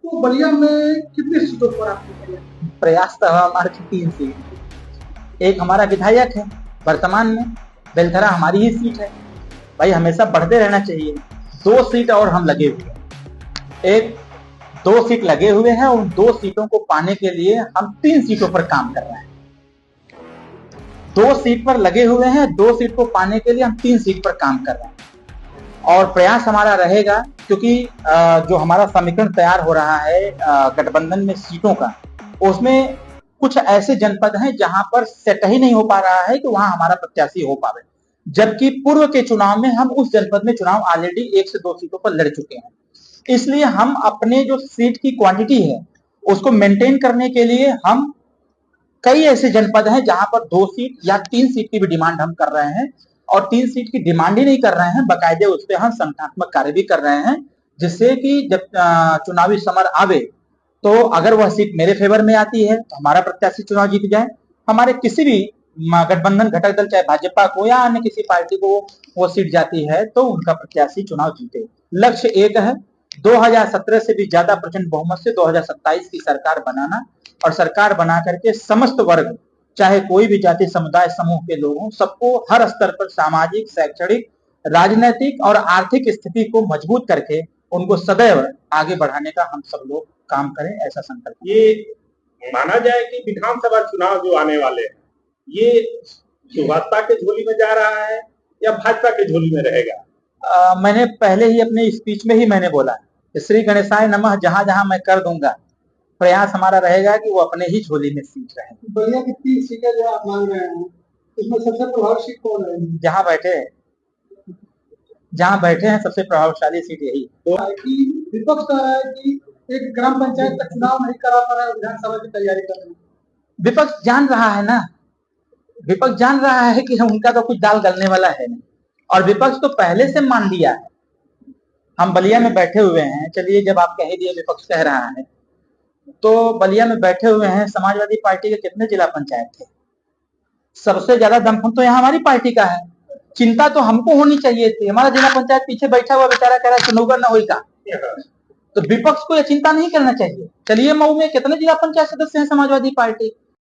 तो बलिया में कितनी सीटों पर आपकी है? प्रयास तो हमारे 3 सीट। एक हमारा विधायक है वर्तमान में, बेलथरा हमारी ही सीट है। भाई हमेशा बढ़ते रहना चाहिए। 2 सीट और हम लगे हुए हैं। एक 2 सीट लगे हुए हैं, उन 2 सीटों को पाने के लिए हम 3 सीटों पर काम कर रहे हैं। 2 सीट पर लगे हुए हैं, 2 सीट को पाने के लिए हम 3 सीट पर काम कर रहे हैं। और प्रयास हमारा रहेगा, क्योंकि जो हमारा समीकरण तैयार हो रहा है गठबंधन में सीटों का, उसमें कुछ ऐसे जनपद हैं जहां पर सेट ही नहीं हो पा रहा है कि वहां हमारा प्रत्याशी हो पावे, जबकि पूर्व के चुनाव में हम उस जनपद में चुनाव ऑलरेडी 1 से 2 सीटों पर लड़ चुके हैं। इसलिए हम अपने जो सीट की क्वांटिटी है उसको मेंटेन करने के लिए हम कई ऐसे जनपद हैं जहां पर 2 सीट या 3 सीट की भी डिमांड हम कर रहे हैं। और 3 सीट की डिमांड ही नहीं कर रहे हैं, बाकायदे उस पर हम संगठनात्मक कार्य भी कर रहे हैं, जिससे कि जब चुनावी समर आवे तो अगर वह सीट मेरे फेवर में आती है तो हमारा प्रत्याशी चुनाव जीत जाए, हमारे किसी भी गठबंधन घटक दल चाहे भाजपा को या अन्य किसी पार्टी को वो सीट जाती है तो उनका प्रत्याशी चुनाव जीते। लक्ष्य एक है, 2017 से भी ज्यादा प्रचंड बहुमत से 2027 की सरकार बनाना, और सरकार बना करके समस्त वर्ग, चाहे कोई भी जाति समुदाय समूह के लोग हों, सबको हर स्तर पर सामाजिक, शैक्षणिक, राजनीतिक और आर्थिक स्थिति को मजबूत करके उनको सदैव आगे बढ़ाने का हम सब लोग काम करें, ऐसा संकल्प। ये माना जाए कि विधानसभा चुनाव जो आने वाले हैं, ये भाजपा के झोली में जा रहा है या भाजपा के झोली में रहेगा? मैंने पहले ही अपने स्पीच में ही मैंने बोला, श्री गणेशाय नमः, जहां जहां मैं कर दूंगा, प्रयास हमारा रहेगा कि वो अपने ही झोली में सीट रहे। बलिया की 3 सीटें जो आप मांग रहे हैं, इसमें सबसे प्रभावी सीट कौन है? जहां बैठे हैं सबसे प्रभावशाली सीट यही। तो विपक्ष कह रहा है कि एक ग्राम पंचायत का चुनाव नहीं करा पा रहा है, विधानसभा की तैयारी कर रहे हैं। विपक्ष जान रहा है ना, विपक्ष जान रहा है कि उनका तो कुछ दाल गलने वाला है नहीं, और विपक्ष तो पहले से मान लिया है। हम बलिया में बैठे हुए हैं, चलिए जब आप कह दिए विपक्ष कह रहा है, तो बलिया में बैठे हुए हैं, समाजवादी पार्टी के कितने जिला पंचायत थे? सबसे ज्यादा दमखम तो यहाँ हमारी पार्टी का है। चिंता तो हमको होनी चाहिए थी, हमारा जिला पंचायत पीछे बैठा हुआ बेचारा कह रहा है चुनौगा न होगा, तो विपक्ष को यह चिंता नहीं करना चाहिए। चलिए मऊ में कितने जिला पंचायत सदस्य हैं समाजवादी पार्टी?